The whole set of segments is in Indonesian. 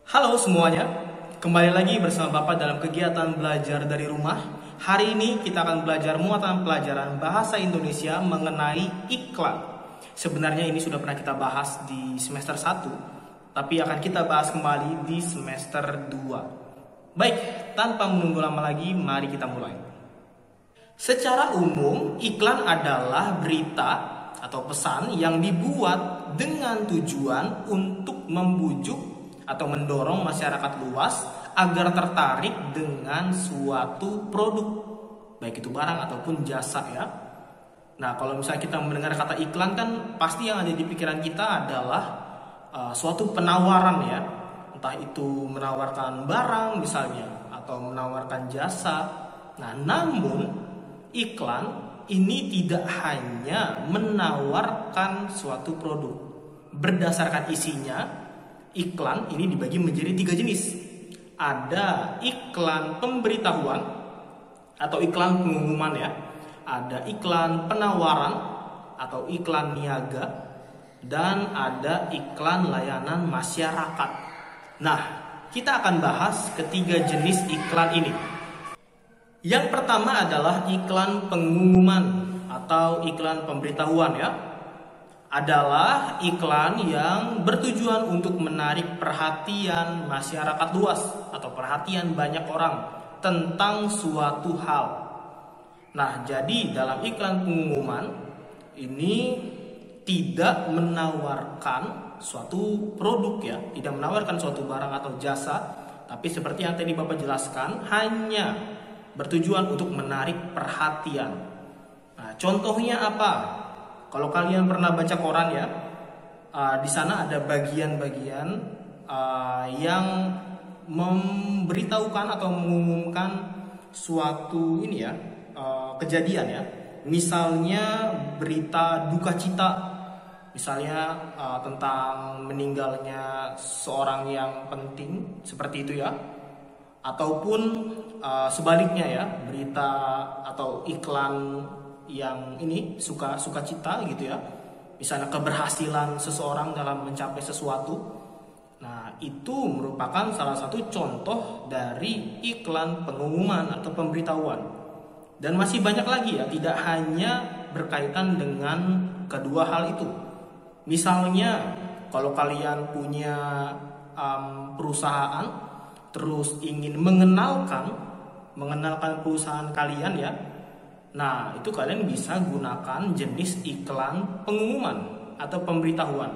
Halo semuanya, kembali lagi bersama Bapak dalam kegiatan belajar dari rumah. Hari ini kita akan belajar muatan pelajaran bahasa Indonesia mengenai iklan. Sebenarnya ini sudah pernah kita bahas di semester 1, tapi akan kita bahas kembali di semester 2. Baik, tanpa menunggu lama lagi, mari kita mulai. Secara umum, iklan adalah berita atau pesan yang dibuat dengan tujuan untuk membujuk atau mendorong masyarakat luas agar tertarik dengan suatu produk, baik itu barang ataupun jasa ya. Nah, kalau misalnya kita mendengar kata iklan kan pasti yang ada di pikiran kita adalah suatu penawaran ya, entah itu menawarkan barang misalnya atau menawarkan jasa. Nah, namun iklan ini tidak hanya menawarkan suatu produk. Berdasarkan isinya, iklan ini dibagi menjadi 3 jenis. Ada iklan pemberitahuan atau iklan pengumuman ya. Ada iklan penawaran atau iklan niaga, dan ada iklan layanan masyarakat. Nah, kita akan bahas ketiga jenis iklan ini. Yang pertama adalah iklan pengumuman atau iklan pemberitahuan ya. Adalah iklan yang bertujuan untuk menarik perhatian masyarakat luas atau perhatian banyak orang tentang suatu hal. Nah, jadi dalam iklan pengumuman ini tidak menawarkan suatu produk ya, tidak menawarkan suatu barang atau jasa, tapi seperti yang tadi Bapak jelaskan, hanya bertujuan untuk menarik perhatian. Nah, contohnya apa? Kalau kalian pernah baca koran ya, di sana ada bagian-bagian yang memberitahukan atau mengumumkan suatu ini ya, kejadian ya. Misalnya berita duka cita, misalnya tentang meninggalnya seorang yang penting seperti itu ya. Ataupun sebaliknya ya, berita atau iklan yang ini sukacita gitu ya, misalnya keberhasilan seseorang dalam mencapai sesuatu. Nah, itu merupakan salah satu contoh dari iklan pengumuman atau pemberitahuan. Dan masih banyak lagi ya, tidak hanya berkaitan dengan kedua hal itu. Misalnya kalau kalian punya perusahaan terus ingin mengenalkan perusahaan kalian ya. Nah, itu kalian bisa gunakan jenis iklan pengumuman atau pemberitahuan.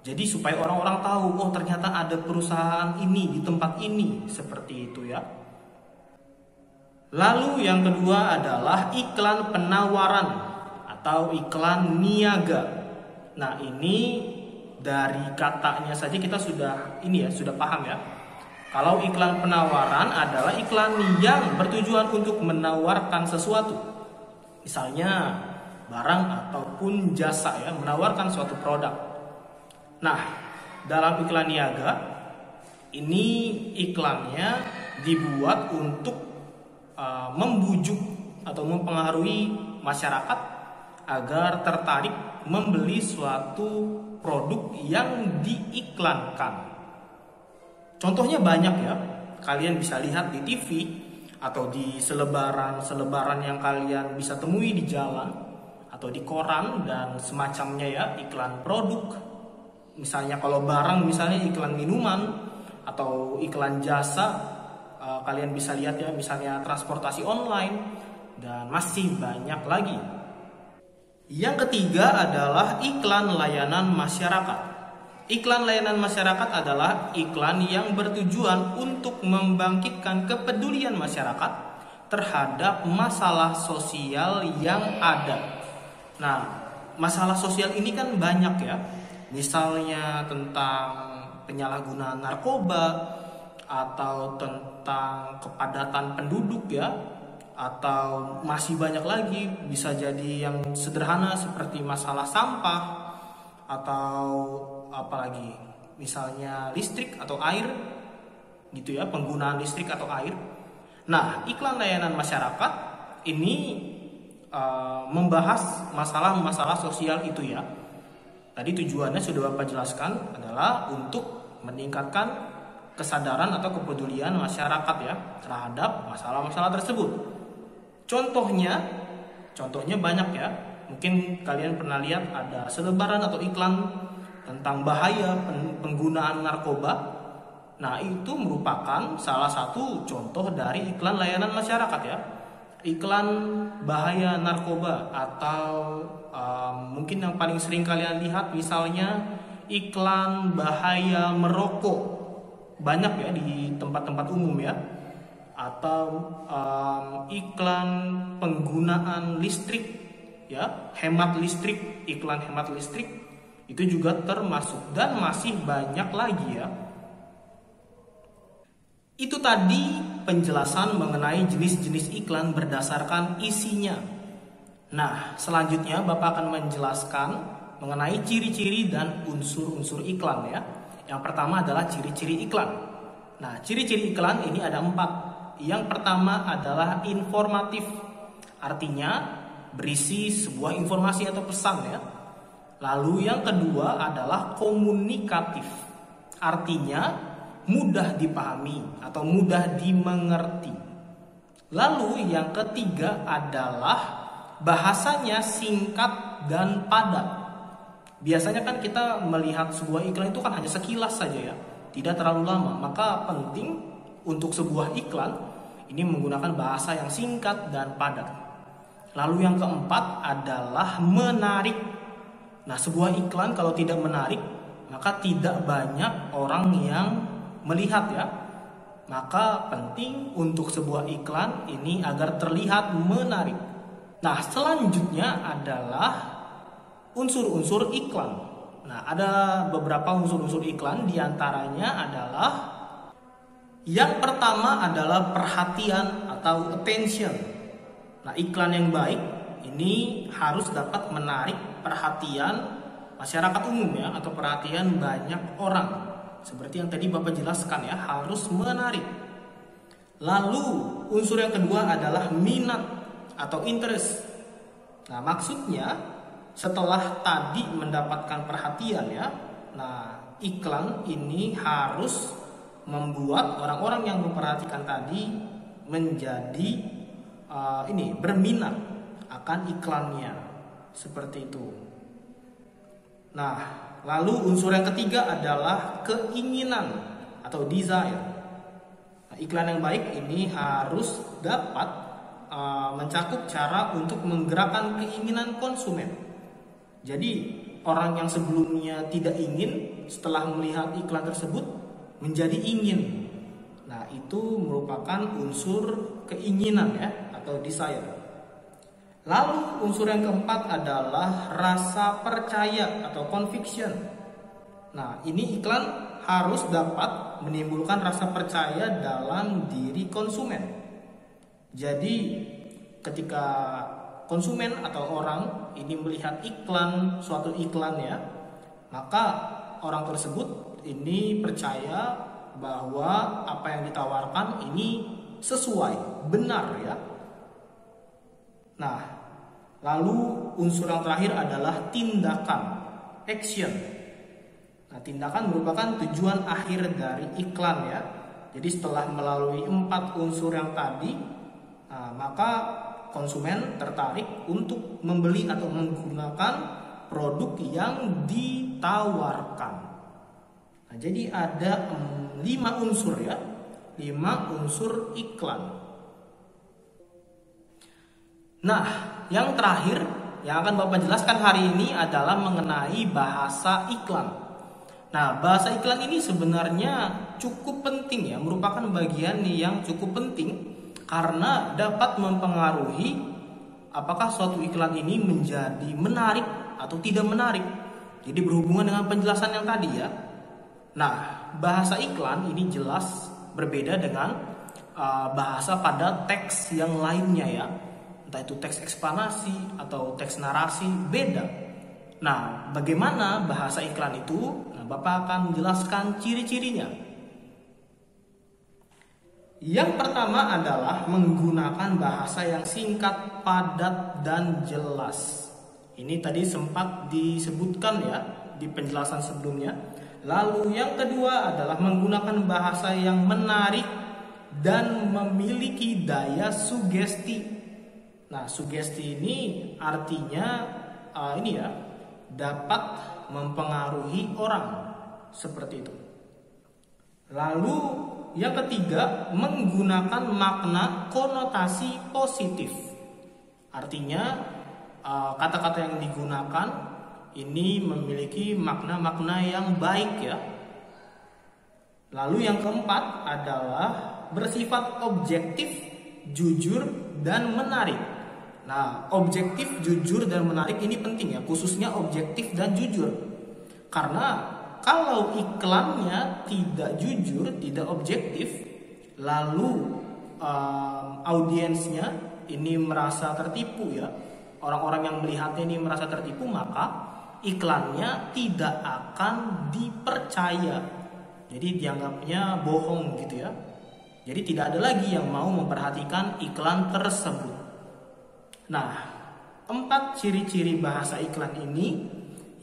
Jadi supaya orang-orang tahu, oh ternyata ada perusahaan ini di tempat ini, seperti itu ya. Lalu yang kedua adalah iklan penawaran atau iklan niaga. Nah, ini dari katanya saja kita sudah paham ya. Kalau iklan penawaran adalah iklan yang bertujuan untuk menawarkan sesuatu, misalnya barang ataupun jasa ya, menawarkan suatu produk. Nah, dalam iklan niaga ini iklannya dibuat untuk membujuk atau mempengaruhi masyarakat agar tertarik membeli suatu produk yang diiklankan. Contohnya banyak ya, kalian bisa lihat di TV atau di selebaran yang kalian bisa temui di jalan atau di koran dan semacamnya ya, iklan produk. Misalnya kalau barang, misalnya iklan minuman atau iklan jasa, kalian bisa lihat ya, misalnya transportasi online, dan masih banyak lagi. Yang ketiga adalah iklan layanan masyarakat. Iklan layanan masyarakat adalah iklan yang bertujuan untuk membangkitkan kepedulian masyarakat terhadap masalah sosial yang ada. Nah, masalah sosial ini kan banyak ya. Misalnya tentang penyalahgunaan narkoba, atau tentang kepadatan penduduk ya, atau masih banyak lagi, bisa jadi yang sederhana seperti masalah sampah, atau apalagi misalnya listrik atau air gitu ya, penggunaan listrik atau air. Nah, iklan layanan masyarakat ini membahas masalah-masalah sosial itu ya. Tadi tujuannya sudah Bapak jelaskan adalah untuk meningkatkan kesadaran atau kepedulian masyarakat ya terhadap masalah-masalah tersebut. Contohnya banyak ya. Mungkin kalian pernah lihat ada selebaran atau iklan tentang bahaya penggunaan narkoba. Nah, itu merupakan salah satu contoh dari iklan layanan masyarakat ya. Iklan bahaya narkoba atau mungkin yang paling sering kalian lihat misalnya iklan bahaya merokok. Banyak ya di tempat-tempat umum ya. Atau iklan penggunaan listrik ya, hemat listrik, iklan hemat listrik itu juga termasuk dan masih banyak lagi ya. Itu tadi penjelasan mengenai jenis-jenis iklan berdasarkan isinya. Nah, selanjutnya Bapak akan menjelaskan mengenai ciri-ciri dan unsur-unsur iklan ya. Yang pertama adalah ciri-ciri iklan. Nah, ciri-ciri iklan ini ada 4. Yang pertama adalah informatif, artinya berisi sebuah informasi atau pesan ya. Lalu yang kedua adalah komunikatif, artinya mudah dipahami atau mudah dimengerti. Lalu yang ketiga adalah bahasanya singkat dan padat. Biasanya kan kita melihat sebuah iklan itu kan hanya sekilas saja ya, tidak terlalu lama. Maka penting untuk sebuah iklan ini menggunakan bahasa yang singkat dan padat. Lalu yang keempat adalah menarik. Nah, sebuah iklan kalau tidak menarik, maka tidak banyak orang yang melihat ya. Maka penting untuk sebuah iklan ini agar terlihat menarik. Nah, selanjutnya adalah unsur-unsur iklan. Nah, ada beberapa unsur-unsur iklan, diantaranya adalah yang pertama adalah perhatian atau attention. Nah, iklan yang baik ini harus dapat menarik perhatian masyarakat umum ya, atau perhatian banyak orang. Seperti yang tadi Bapak jelaskan ya, harus menarik. Lalu unsur yang kedua adalah minat atau interest. Nah, maksudnya setelah tadi mendapatkan perhatian ya, nah iklan ini harus membuat orang-orang yang memperhatikan tadi menjadi berminat akan iklannya, seperti itu. Nah, lalu unsur yang ketiga adalah keinginan atau desire. Nah, iklan yang baik ini harus dapat mencakup cara untuk menggerakkan keinginan konsumen. Jadi orang yang sebelumnya tidak ingin, setelah melihat iklan tersebut menjadi ingin. Nah, itu merupakan unsur keinginan ya, atau desire. Lalu unsur yang keempat adalah rasa percaya atau conviction. Nah, ini iklan harus dapat menimbulkan rasa percaya dalam diri konsumen. Jadi ketika konsumen atau orang ini melihat iklan, suatu iklan ya, maka orang tersebut ini percaya bahwa apa yang ditawarkan ini sesuai, benar ya. Nah, lalu unsur yang terakhir adalah tindakan, action. Nah, tindakan merupakan tujuan akhir dari iklan ya. Jadi setelah melalui 4 unsur yang tadi, maka konsumen tertarik untuk membeli atau menggunakan produk yang ditawarkan. Nah, jadi ada 5 unsur ya, 5 unsur iklan. Nah, yang terakhir yang akan Bapak jelaskan hari ini adalah mengenai bahasa iklan. Nah, bahasa iklan ini sebenarnya cukup penting ya, merupakan bagian yang cukup penting karena dapat mempengaruhi apakah suatu iklan ini menjadi menarik atau tidak menarik. Jadi berhubungan dengan penjelasan yang tadi ya. Nah, bahasa iklan ini jelas berbeda dengan bahasa pada teks yang lainnya ya. Entah itu teks eksplanasi atau teks narasi, beda. Nah, bagaimana bahasa iklan itu? Nah, Bapak akan menjelaskan ciri-cirinya. Yang pertama adalah menggunakan bahasa yang singkat, padat, dan jelas. Ini tadi sempat disebutkan ya di penjelasan sebelumnya. Lalu yang kedua adalah menggunakan bahasa yang menarik dan memiliki daya sugesti. Nah, sugesti ini artinya dapat mempengaruhi orang, seperti itu. Lalu yang ketiga, menggunakan makna konotasi positif. Artinya kata-kata yang digunakan ini memiliki makna-makna yang baik ya. Lalu yang keempat adalah bersifat objektif, jujur, dan menarik. Nah, objektif, jujur, dan menarik ini penting ya, khususnya objektif dan jujur. Karena kalau iklannya tidak jujur, tidak objektif, lalu audiensnya ini merasa tertipu ya, orang-orang yang melihatnya ini merasa tertipu, maka iklannya tidak akan dipercaya. Jadi dianggapnya bohong gitu ya. Jadi tidak ada lagi yang mau memperhatikan iklan tersebut. Nah, 4 ciri-ciri bahasa iklan ini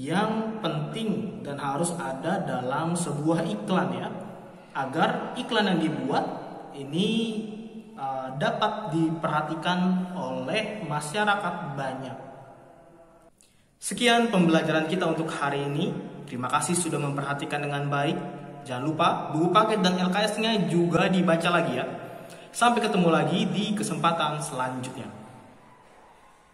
yang penting dan harus ada dalam sebuah iklan ya, agar iklan yang dibuat ini dapat diperhatikan oleh masyarakat banyak. Sekian pembelajaran kita untuk hari ini. Terima kasih sudah memperhatikan dengan baik. Jangan lupa buku paket dan LKS-nya juga dibaca lagi ya. Sampai ketemu lagi di kesempatan selanjutnya.